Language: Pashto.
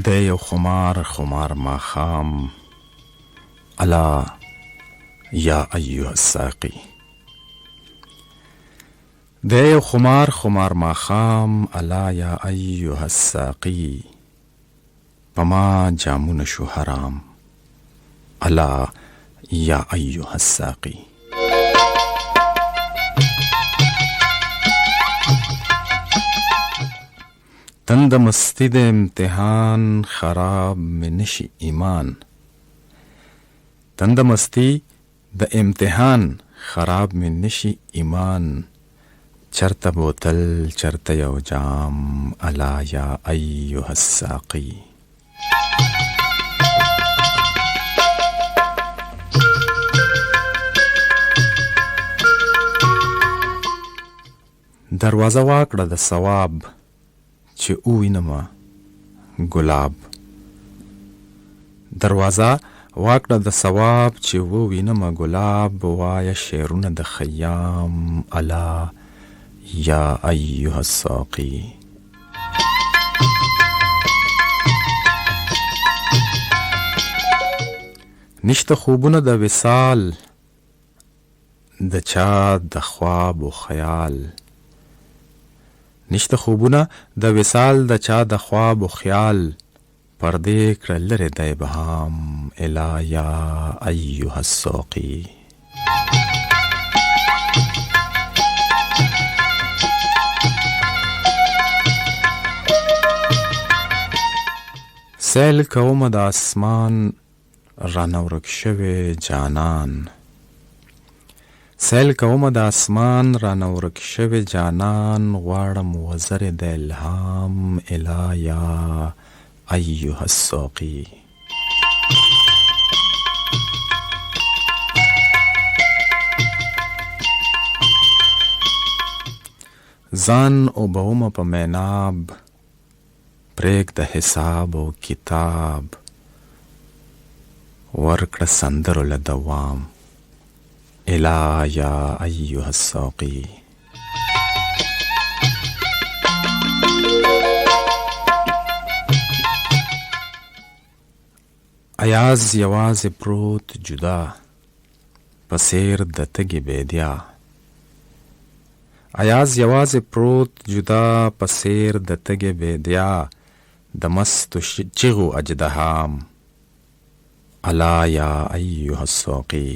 د یو خمار ماښام الا یا ایها الساقي. د یو خمار ماښام الا یا ایها الساقي، په ما جامونه شو حرام الا یا ایها الساقي. تند مستی د امتحان خراب می نشي ایمان، تند مستی د امتحان خراب می نشي ایمان. چرته بوتل چرته یو جام الا یا ایها الساقي. دروازه واکړه د ثواب چې ووینمه ګلاب، دروازه واکړه د ثواب چې ووینمه ګلاب. وایه شعرونه د خیام الا یا ایها الساقي. نشته خوبونه د وصال د چا د خواب و خیال، نشته خوبونه د وصال د چا د خواب و خیال. پردې کړه لرې د ابهام الا یا ایها الساقي. سیل کومه د اسمان رانه ورک شوی جانان، سیل کومه د اسمان رانه ورک شوی جانان. غواړم وزر د الهام الا یا ایها الساقي. ځان اوبومه په میناب، پرېږده حساب او کتاب. ورکړه سندرو له دوام الا یا ایها الساقي. ایاز یوازې پروت جدا په څېر د تږي بیدیا، ایاز یوازې پروت جدا په څېر د تږي بیدیا. د مستو چغو اژدهام الا یا ایها الساقي.